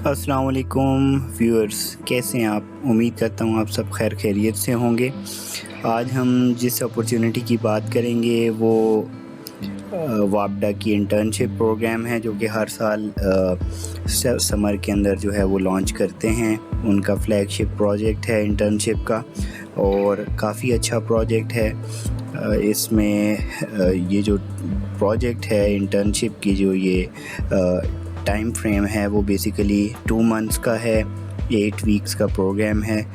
अस्सलाम वालेकुम व्यूअर्स, कैसे हैं आप? उम्मीद करता हूँ आप सब खैर खैरियत से होंगे। आज हम जिस अपॉर्चुनिटी की बात करेंगे वो वापडा की इंटर्नशिप प्रोग्राम है, जो कि हर साल समर के अंदर जो है वो लॉन्च करते हैं। उनका फ्लैगशिप प्रोजेक्ट है इंटर्नशिप का और काफ़ी अच्छा प्रोजेक्ट है। इसमें ये जो प्रोजेक्ट है इंटर्नशिप की, जो ये टाइम फ्रेम है वो बेसिकली 2 मंथ्स का है, 8 वीक्स का प्रोग्राम है।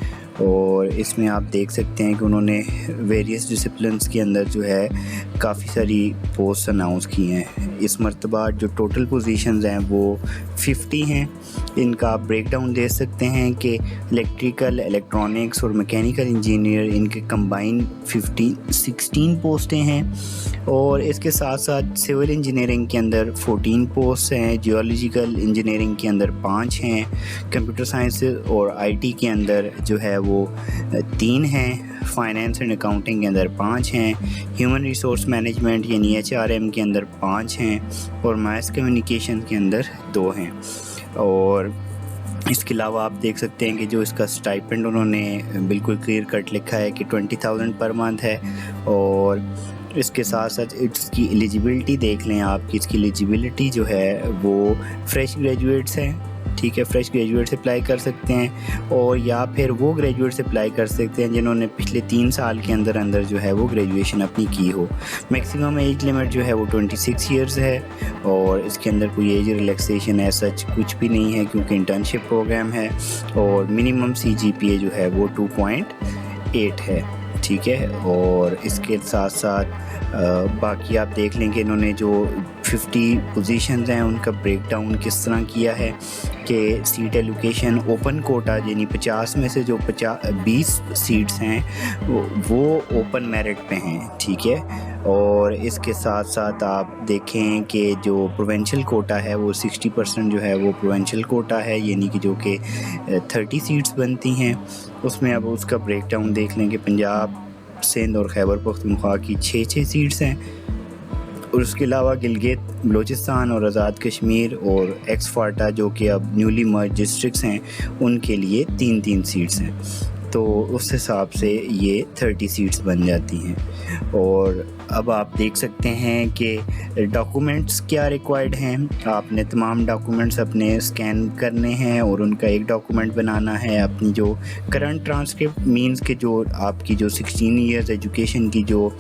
और इसमें आप देख सकते हैं कि उन्होंने वेरियस डिसिप्लिन्स के अंदर जो है काफ़ी सारी पोस्ट अनाउंस की हैं। इस मरतबा जो टोटल पोजीशंस हैं वो 50 हैं। इनका आप ब्रेक डाउन दे सकते हैं कि इलेक्ट्रिकल, इलेक्ट्रॉनिक्स और मैकेनिकल इंजीनियर, इनके कंबाइन 16 पोस्टें हैं। और इसके साथ साथ सिविल इंजीनियरिंग के अंदर 14 पोस्ट हैं, जियोलॉजिकल इंजीनियरिंग के अंदर 5 हैं, कंप्यूटर साइंस और आईटी के अंदर जो है वो 3 हैं, फाइनेंस एंड अकाउंटिंग के अंदर 5 हैं, ह्यूमन रिसोर्स मैनेजमेंट यानी HRM के अंदर 5 हैं और मास कम्युनिकेशन के अंदर 2 हैं। और इसके अलावा आप देख सकते हैं कि जो इसका स्टाइपेंड उन्होंने बिल्कुल क्लियर कट लिखा है कि 20,000 पर मंथ है। और इसके साथ साथ इसकी एलिजिबिलिटी देख लें आप कि इसकी एलिजिबिलिटी जो है वो फ्रेश ग्रेजुएट्स हैं, ठीक है। फ्रेश ग्रेजुएट्स अप्लाई कर सकते हैं और या फिर वो ग्रेजुएट्स अप्लाई कर सकते हैं जिन्होंने पिछले 3 साल के अंदर अंदर जो है वो ग्रेजुएशन अपनी की हो। मैक्सिमम एज लिमिट जो है वो 26 ईयर्स है और इसके अंदर कोई एज रिलैक्सेशन है सच कुछ भी नहीं है, क्योंकि इंटर्नशिप प्रोग्राम है। और मिनिमम CGPA जो है वो 2.8 है, ठीक है। और इसके साथ साथ बाकी आप देख लें कि इन्होंने जो 50 पोजीशंस हैं उनका ब्रेक डाउन किस तरह किया है कि सीट एलोकेशन ओपन कोटा यानी 50 में से जो 20 सीट्स हैं वो ओपन मेरिट पे हैं, ठीक है। और इसके साथ साथ आप देखें कि जो प्रोविंशियल कोटा है वो 60% जो है वो प्रोविंशियल कोटा है, यानी कि जो कि 30 सीट्स बनती हैं उसमें। अब उसका ब्रेक डाउन देख लें कि पंजाब, सिंध और खैबर पख्तूनख्वा की 6 सीट्स हैं और उसके अलावा गिलगित बलोचिस्तान और आज़ाद कश्मीर और एक्स-फाटा जो कि अब न्यूली मर्ज डिस्ट्रिक्ट्स हैं उनके लिए 3 सीट्स हैं। तो उस हिसाब से ये 30 सीट्स बन जाती हैं। और अब आप देख सकते हैं कि डॉक्यूमेंट्स क्या रिक्वायर्ड हैं। आपने तमाम डॉक्यूमेंट्स अपने स्कैन करने हैं और उनका एक डॉक्यूमेंट बनाना है। अपनी जो करंट ट्रांसक्रिप्ट मींस के जो आपकी जो 16 ईयर्स एजुकेशन की जो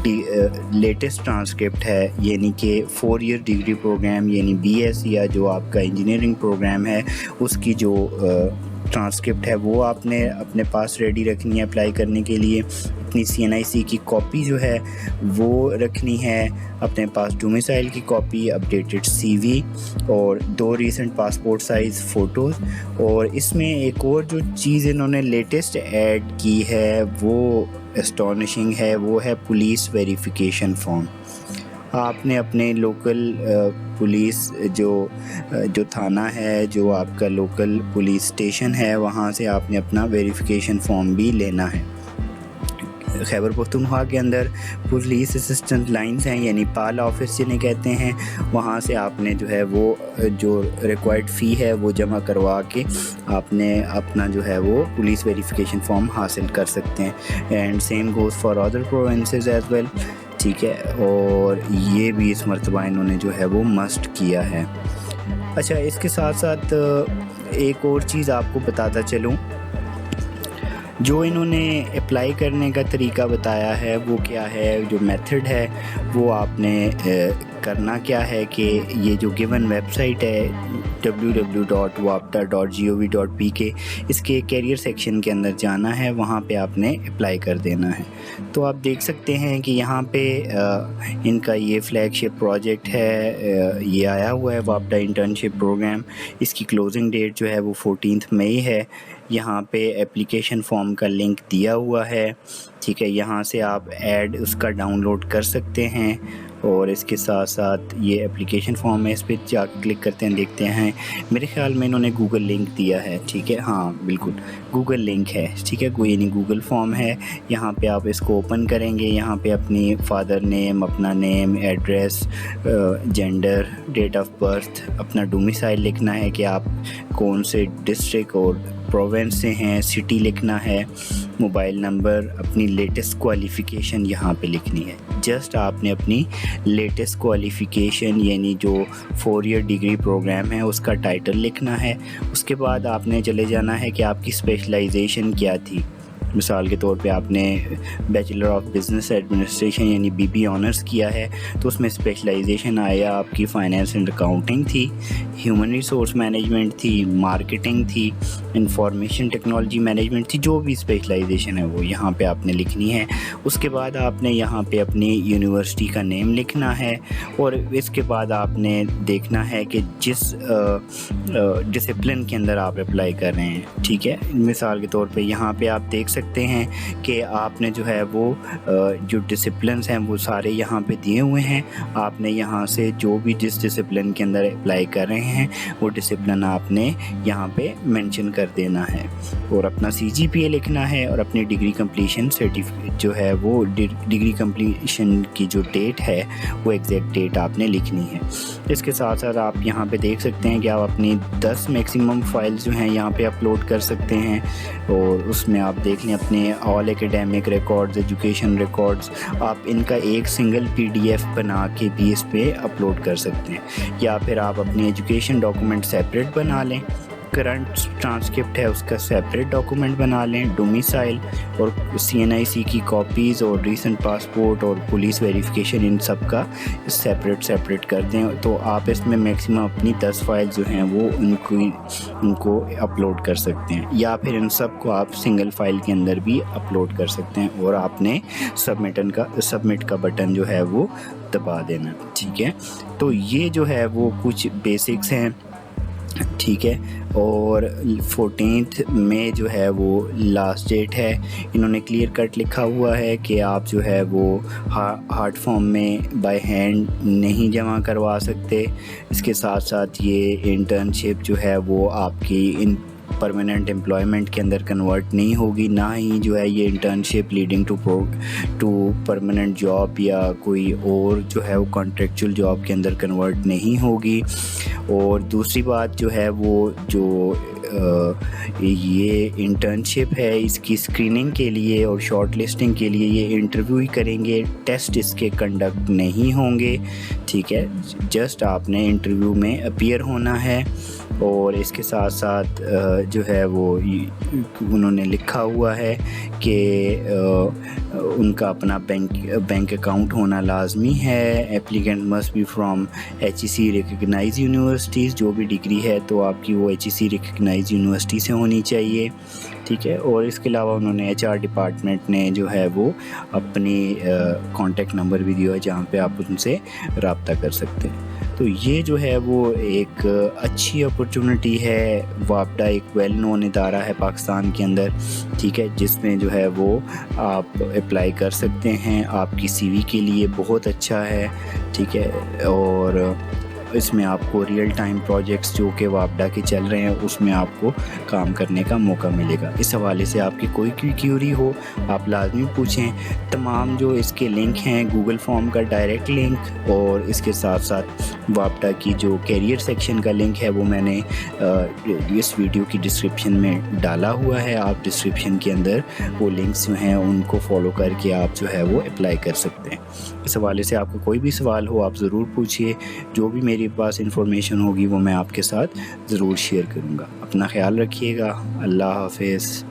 लेटेस्ट ट्रांसक्रिप्ट है, यानी कि 4 ईयर डिग्री प्रोग्राम यानी BS या जो आपका इंजीनियरिंग प्रोग्राम है उसकी जो ट्रांसक्रिप्ट है वो आपने अपने पास रेडी रखनी है अप्लाई करने के लिए। अपनी CNIC की कॉपी जो है वो रखनी है अपने पास, डोमिसाइल की कॉपी, अपडेटेड CV और 2 रीसेंट पासपोर्ट साइज़ फ़ोटोज़। और इसमें एक और जो चीज़ इन्होंने लेटेस्ट ऐड की है वो एस्टॉनिशिंग है, वो है पुलिस वेरिफिकेशन फॉर्म। आपने अपने लोकल पुलिस जो थाना है, जो आपका लोकल पुलिस स्टेशन है, वहाँ से आपने अपना वेरिफिकेशन फॉर्म भी लेना है। खैबर पख्तूनख्वा के अंदर पुलिस असिस्टेंट लाइंस हैं यानी पाल ऑफिस जिन्हें कहते हैं, वहाँ से आपने जो है वो जो रिक्वायर्ड फ़ी है वो जमा करवा के आपने अपना जो है वो पुलिस वेरिफिकेशन फॉर्म हासिल कर सकते हैं। And same goes for other provinces as well, ठीक है। और ये भी इस मरतबा इन्होंने जो है वो मस्ट किया है। अच्छा, इसके साथ साथ एक और चीज़ आपको बताता चलूँ, जो इन्होंने अप्लाई करने का तरीका बताया है वो क्या है, जो मेथड है वो आपने करना क्या है कि ये जो गिवन वेबसाइट है www.wapda.gov.pk, इसके कैरियर सेक्शन के अंदर जाना है, वहाँ पे आपने अप्लाई कर देना है। तो आप देख सकते हैं कि यहाँ पे इनका ये फ्लैगशिप प्रोजेक्ट है, ये आया हुआ है वापडा इंटर्नशिप प्रोग्राम। इसकी क्लोजिंग डेट जो है वो 14 मई है। यहाँ पे एप्लीकेशन फॉर्म का लिंक दिया हुआ है, ठीक है। यहाँ से आप उसका डाउनलोड कर सकते हैं اور اس کے ساتھ ساتھ یہ اپلیکیشن فارم ہے، اس پہ جا کے کلک کرتے ہیں، دیکھتے ہیں میرے خیال میں انہوں نے گوگل لنک دیا ہے، ٹھیک ہے، ہاں بالکل گوگل لنک ہے، ٹھیک ہے، کوئی نہیں گوگل فارم ہے۔ یہاں پہ آپ اس کو اوپن کریں گے، یہاں پہ اپنی فادر نیم، اپنا name, address, gender, date of birth, اپنا ڈومیسائل لکھنا ہے کہ آپ کون سے ڈسٹرکٹ اور پروونس سے ہیں، سٹی لکھنا ہے، موبائل نمبر، اپنی لیٹسٹ کوالیفیکیشن یہاں پہ لکھنی ہے۔ جسٹ آپ نے اپنی لیٹسٹ کوالیفیکیشن یعنی جو 4 ایئر ڈگری پروگرام ہے اس کا ٹائٹل لکھنا ہے۔ اس کے بعد آپ نے چلے جانا ہے کہ آپ کی اسپیشلائزیشن کیا تھی۔ مثال کے طور پہ آپ نے بیچلر آف بزنس ایڈمنسٹریشن یعنی BB آنرس کیا ہے تو اس میں اسپیشلائزیشن آیا آپ کی فائنینس اینڈ اکاؤنٹنگ تھی، ہیومن ریسورس مینجمنٹ تھی، مارکیٹنگ تھی، انفارمیشن ٹیکنالوجی مینجمنٹ تھی، جو بھی اسپیشلائزیشن ہے وہ یہاں پہ آپ نے لکھنی ہے۔ اس کے بعد آپ نے یہاں پہ اپنی یونیورسٹی کا نیم لکھنا ہے، اور اس کے بعد آپ نے دیکھنا ہے کہ جس ڈسپلن کے اندر آپ اپلائی کر رہے ہیں، ٹھیک ہے۔ مثال کے طور پہ یہاں پہ آپ دیکھ سکتے ہیں کہ آپ نے جو ہے وہ جو ڈسپلنس ہیں وہ سارے یہاں پہ دیے ہوئے ہیں۔ آپ نے یہاں سے جو بھی جس ڈسپلن کے اندر اپلائی کر رہے ہیں وہ ڈسپلن آپ نے یہاں پہ مینشن کر دینا ہے، اور اپنا CGPA لکھنا ہے، اور اپنی ڈگری کمپلیشن سرٹیفکیٹ جو ہے وہ ڈگری کمپلیشن کی جو ڈیٹ ہے وہ ایگزیکٹ ڈیٹ آپ نے لکھنی ہے۔ اس کے ساتھ ساتھ آپ یہاں پہ دیکھ سکتے ہیں کہ آپ اپنی 10 میکسیمم فائلز جو ہیں یہاں پہ اپلوڈ کر سکتے ہیں، اور اس میں آپ دیکھ لیں اپنے آل ایکیڈیمک ریکارڈز، ایجوکیشن ریکارڈز، آپ ان کا ایک سنگل PDF بنا کے بھی اس پہ اپلوڈ کر سکتے ہیں، یا پھر آپ اپنی ایجوکیشن ڈاکومنٹ سیپریٹ بنا لیں، کرنٹ ٹرانسکرپٹ ہے اس کا سیپریٹ ڈاکومنٹ بنا لیں، ڈومیسائل اور CNIC کی کاپیز اور ریسنٹ پاسپورٹ اور پولیس ویریفیکیشن ان سب کا سیپریٹ کر دیں، تو آپ اس میں میکسیمم اپنی 10 فائل جو ہیں وہ ان کو اپلوڈ کر سکتے ہیں، یا پھر ان سب کو آپ سنگل فائل کے اندر بھی اپلوڈ کر سکتے ہیں، اور آپ نے سبمٹ کا بٹن جو ہے وہ دبا دینا، ٹھیک ہے۔ تو یہ جو ہے وہ کچھ بیسکس ہیں، ٹھیک ہے، اور 14 مئی جو ہے وہ لاسٹ ڈیٹ ہے۔ انہوں نے کلیئر کٹ لکھا ہوا ہے کہ آپ جو ہے وہ ہارڈ فارم میں بائی ہینڈ نہیں جمع کروا سکتے۔ اس کے ساتھ ساتھ یہ انٹرنشپ جو ہے وہ آپ کی ان پرماننٹ امپلائمنٹ کے اندر کنورٹ نہیں ہوگی، نہ ہی جو ہے یہ internship leading to permanent job یا کوئی اور جو ہے وہ کانٹریکچول جاب کے اندر کنورٹ نہیں ہوگی۔ اور دوسری بات جو ہے وہ جو یہ انٹرنشپ ہے اس کی اسکریننگ کے لیے اور شارٹ لسٹنگ کے لیے یہ انٹرویو ہی کریں گے، ٹیسٹ اس کے کنڈکٹ نہیں ہوں گے، ٹھیک ہے۔ جسٹ آپ نے انٹرویو میں اپیئر ہونا ہے، اور اس کے ساتھ ساتھ جو ہے وہ انہوں نے لکھا ہوا ہے کہ ان کا اپنا بینک اکاؤنٹ ہونا لازمی ہے۔ Applicant must be from HEC recognised universities, جو بھی ڈگری ہے تو آپ کی وہ HEC ریکگنائز یونیورسٹی سے ہونی چاہیے، ٹھیک ہے۔ اور اس کے علاوہ انہوں نے HR ڈپارٹمنٹ نے جو ہے وہ اپنی کانٹیکٹ نمبر بھی دیا ہے جہاں پہ آپ ان سے رابطہ کر سکتے ہیں۔ تو یہ جو ہے وہ ایک اچھی اپرچونٹی ہے، وابڈا ایک ویل نون ادارہ ہے پاکستان کے اندر، ٹھیک ہے، جس میں جو ہے وہ آپ اپلائی کر سکتے ہیں، آپ کی CV کے لیے بہت اچھا ہے، ٹھیک ہے۔ اور اس میں آپ کو ریئل ٹائم پروجیکٹس جو کہ وابڈا کے چل رہے ہیں اس میں آپ کو کام کرنے کا موقع ملے گا۔ اس حوالے سے آپ کی کوئی کیوری ہو آپ لازمی پوچھیں۔ تمام جو اس کے لنک ہیں، گوگل فارم کا ڈائریکٹ لنک اور اس کے ساتھ ساتھ وابڈا کی جو کیریئر سیکشن کا لنک ہے وہ میں نے اس ویڈیو کی ڈسکرپشن میں ڈالا ہوا ہے۔ آپ ڈسکرپشن کے اندر وہ لنکس جو ہیں ان کو فالو کر کے آپ جو ہے وہ اپلائی کر سکتے ہیں۔ اس حوالے سے آپ کو کوئی بھی سوال ہو آپ ضرور پوچھیے، جو بھی میرے پاس انفارمیشن ہوگی وہ میں آپ کے ساتھ ضرور شیئر کروں گا۔ اپنا خیال رکھیے گا، اللہ حافظ۔